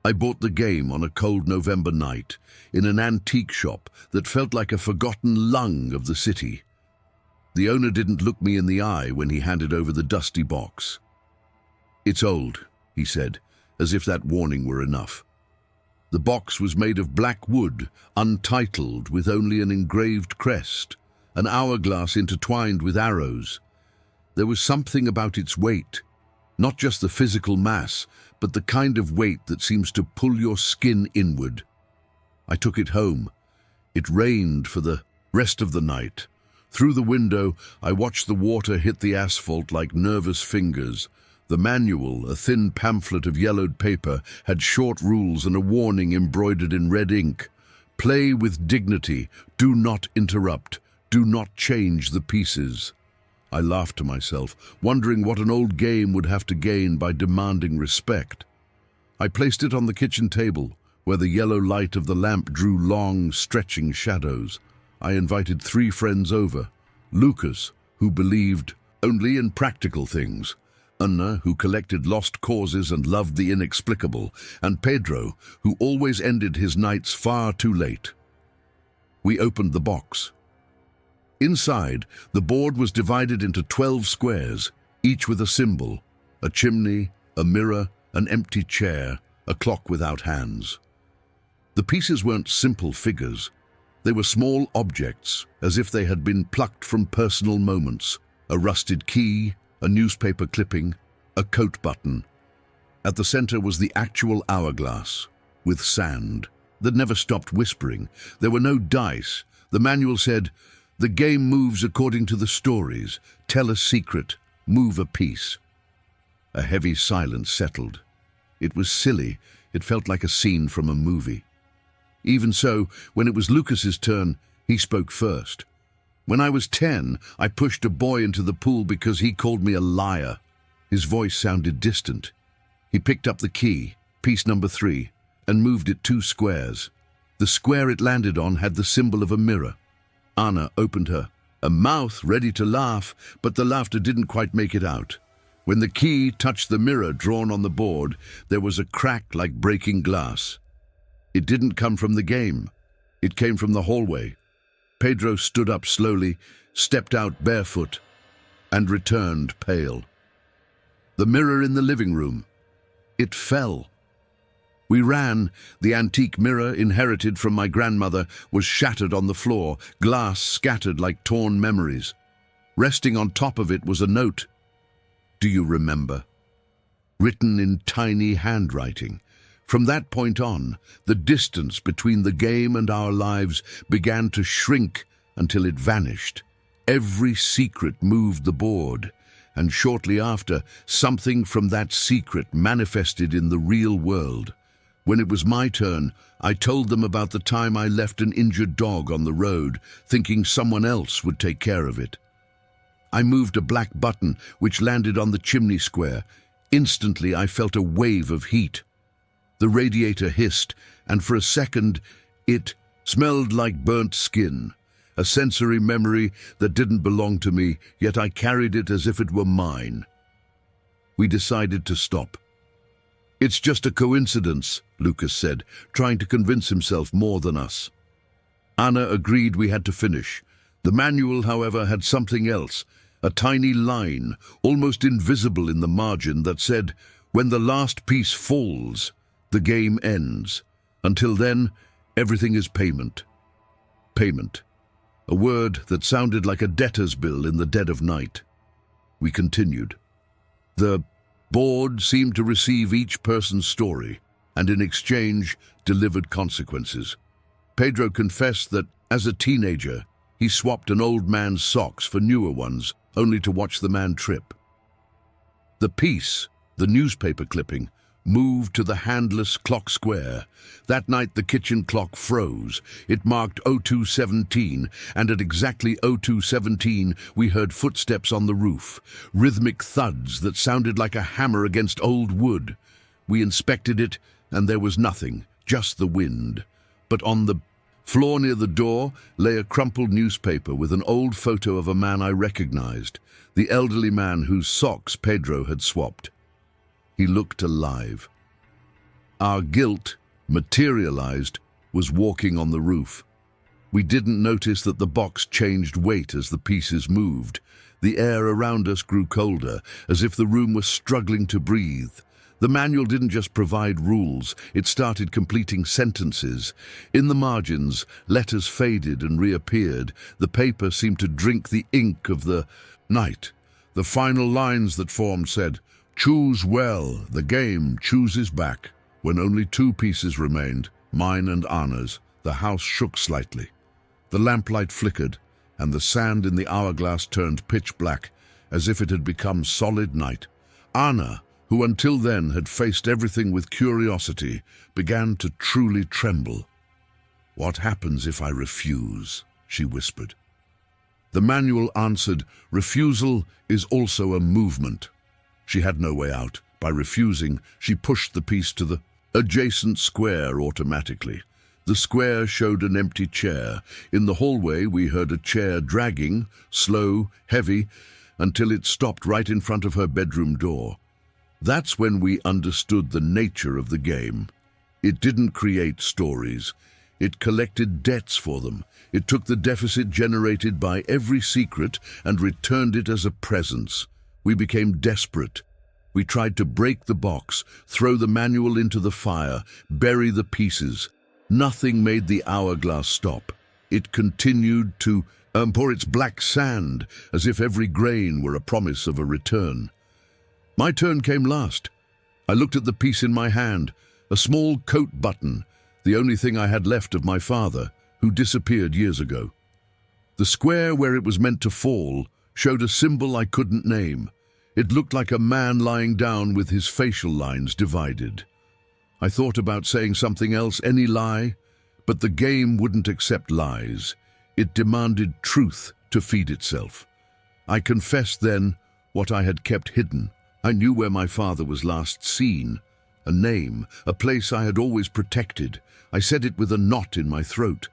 I bought the game on a cold November night in an antique shop that felt like a forgotten lung of the city. The owner didn't look me in the eye when he handed over the dusty box. "It's old," he said, as if that warning were enough. The box was made of black wood, untitled, with only an engraved crest, an hourglass intertwined with arrows. There was something about its weight, not just the physical mass, but the kind of weight that seems to pull your skin inward. I took it home. It rained for the rest of the night. Through the window, I watched the water hit the asphalt like nervous fingers. The manual, a thin pamphlet of yellowed paper, had short rules and a warning embroidered in red ink. Play with dignity. Do not interrupt. Do not change the pieces. I laughed to myself, wondering what an old game would have to gain by demanding respect. I placed it on the kitchen table, where the yellow light of the lamp drew long, stretching shadows. I invited 3 friends over: Lucas, who believed only in practical things; Anna, who collected lost causes and loved the inexplicable; and Pedro, who always ended his nights far too late. We opened the box. Inside, the board was divided into 12 squares, each with a symbol: a chimney, a mirror, an empty chair, a clock without hands. The pieces weren't simple figures. They were small objects, as if they had been plucked from personal moments: a rusted key, a newspaper clipping, a coat button. At the center was the actual hourglass, with sand, that never stopped whispering. There were no dice. The manual said, "The game moves according to the stories. Tell a secret, move a piece." A heavy silence settled. It was silly. It felt like a scene from a movie. Even so, when it was Lucas's turn, he spoke first. "When I was 10, I pushed a boy into the pool because he called me a liar." His voice sounded distant. He picked up the key, piece number 3, and moved it 2 squares. The square it landed on had the symbol of a mirror. Anna opened a mouth ready to laugh, but the laughter didn't quite make it out. When the key touched the mirror drawn on the board, there was a crack like breaking glass. It didn't come from the game. It came from the hallway. Pedro stood up slowly, stepped out barefoot, and returned pale. The mirror in the living room. It fell. We ran. The antique mirror, inherited from my grandmother, was shattered on the floor, glass scattered like torn memories. Resting on top of it was a note. "Do you remember?" Written in tiny handwriting. From that point on, the distance between the game and our lives began to shrink until it vanished. Every secret moved the board, and shortly after, something from that secret manifested in the real world. When it was my turn, I told them about the time I left an injured dog on the road, thinking someone else would take care of it. I moved a black button, which landed on the chimney square. Instantly, I felt a wave of heat. The radiator hissed, and for a second, it smelled like burnt skin, a sensory memory that didn't belong to me, yet I carried it as if it were mine. We decided to stop. "It's just a coincidence," Lucas said, trying to convince himself more than us. Anna agreed we had to finish. The manual, however, had something else, a tiny line, almost invisible in the margin, that said, "When the last piece falls, the game ends. Until then, everything is payment." Payment. A word that sounded like a debtor's bill in the dead of night. We continued. The board seemed to receive each person's story, and in exchange delivered consequences. Pedro confessed that, as a teenager, he swapped an old man's socks for newer ones, only to watch the man trip. The piece, the newspaper clipping, moved to the handless clock square. That night the kitchen clock froze. It marked 02:17, and at exactly 02:17 we heard footsteps on the roof, rhythmic thuds that sounded like a hammer against old wood. We inspected it, and there was nothing, just the wind. But on the floor near the door lay a crumpled newspaper with an old photo of a man I recognized, the elderly man whose socks Pedro had swapped. He looked alive. Our guilt, materialized, was walking on the roof. We didn't notice that the box changed weight as the pieces moved. The air around us grew colder, as if the room was struggling to breathe. The manual didn't just provide rules, it started completing sentences. In the margins, letters faded and reappeared. The paper seemed to drink the ink of the night. The final lines that formed said, "Choose well, the game chooses back." When only two pieces remained, mine and Anna's, the house shook slightly. The lamplight flickered, and the sand in the hourglass turned pitch black, as if it had become solid night. Anna, who until then had faced everything with curiosity, began to truly tremble. "What happens if I refuse?" she whispered. The manual answered, "Refusal is also a movement." She had no way out. By refusing, she pushed the piece to the adjacent square automatically. The square showed an empty chair. In the hallway, we heard a chair dragging, slow, heavy, until it stopped right in front of her bedroom door. That's when we understood the nature of the game. It didn't create stories. It collected debts for them. It took the deficit generated by every secret and returned it as a presence. We became desperate. We tried to break the box, throw the manual into the fire, bury the pieces. Nothing made the hourglass stop. It continued to pour its black sand, as if every grain were a promise of a return. My turn came last. I looked at the piece in my hand, a small coat button, the only thing I had left of my father, who disappeared years ago. The square where it was meant to fall showed a symbol I couldn't name. It looked like a man lying down with his facial lines divided. I thought about saying something else, any lie, but the game wouldn't accept lies. It demanded truth to feed itself. I confessed then what I had kept hidden. I knew where my father was last seen, a name, a place I had always protected. I said it with a knot in my throat.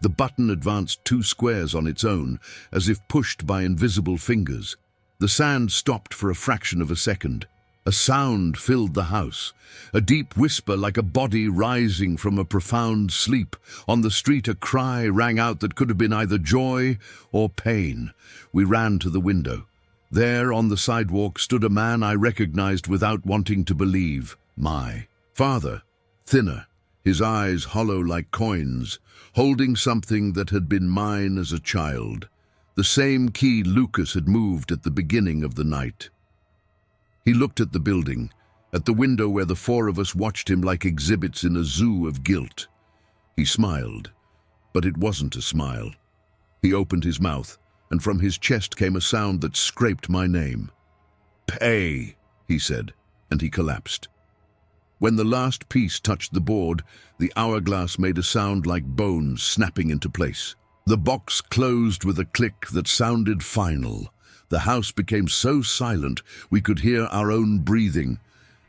The button advanced 2 squares on its own, as if pushed by invisible fingers. The sand stopped for a fraction of a second. A sound filled the house, a deep whisper like a body rising from a profound sleep. On the street, a cry rang out that could have been either joy or pain. We ran to the window. There, on the sidewalk, stood a man I recognized without wanting to believe. My father, thinner, his eyes hollow like coins, holding something that had been mine as a child. The same key Lucas had moved at the beginning of the night. He looked at the building, at the window where the 4 of us watched him like exhibits in a zoo of guilt. He smiled, but it wasn't a smile. He opened his mouth, and from his chest came a sound that scraped my name. "Pay," he said, and he collapsed. When the last piece touched the board, the hourglass made a sound like bones snapping into place. The box closed with a click that sounded final. The house became so silent we could hear our own breathing,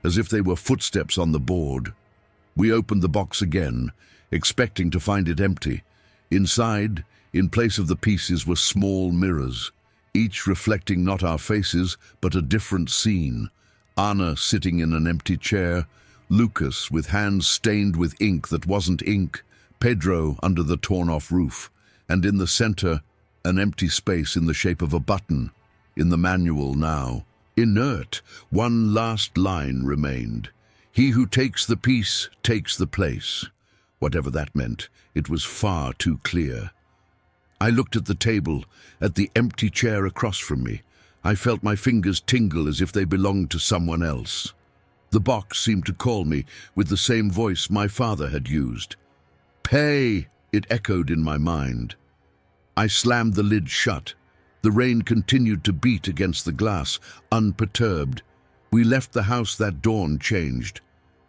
as if they were footsteps on the board. We opened the box again, expecting to find it empty. Inside, in place of the pieces, were small mirrors, each reflecting not our faces, but a different scene. Anna sitting in an empty chair, Lucas with hands stained with ink that wasn't ink, Pedro under the torn-off roof, and in the center, an empty space in the shape of a button. In the manual now, inert, one last line remained. "He who takes the piece takes the place." Whatever that meant, it was far too clear. I looked at the table, at the empty chair across from me. I felt my fingers tingle as if they belonged to someone else. The box seemed to call me with the same voice my father had used. "Pay," it echoed in my mind. I slammed the lid shut. The rain continued to beat against the glass, unperturbed. We left the house that dawn changed.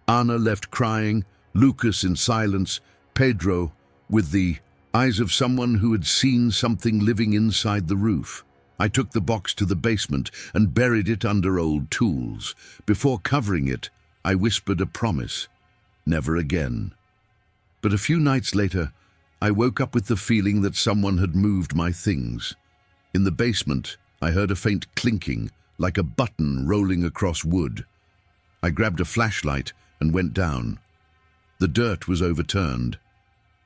Anna left crying, Lucas in silence, Pedro with the eyes of someone who had seen something living inside the roof. I took the box to the basement and buried it under old tools. Before covering it, I whispered a promise. Never again. But a few nights later, I woke up with the feeling that someone had moved my things. In the basement, I heard a faint clinking, like a button rolling across wood. I grabbed a flashlight and went down. The dirt was overturned.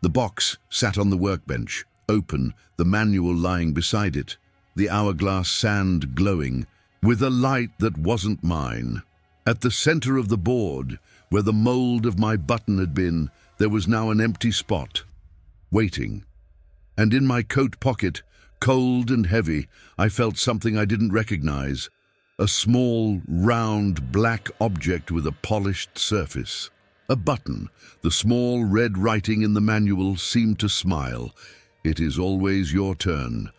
The box sat on the workbench, open, the manual lying beside it, the hourglass sand glowing, with a light that wasn't mine. At the center of the board, where the mold of my button had been, there was now an empty spot, waiting. And in my coat pocket, cold and heavy, I felt something I didn't recognize. A small, round, black object with a polished surface. A button. The small red writing in the manual seemed to smile. "It is always your turn."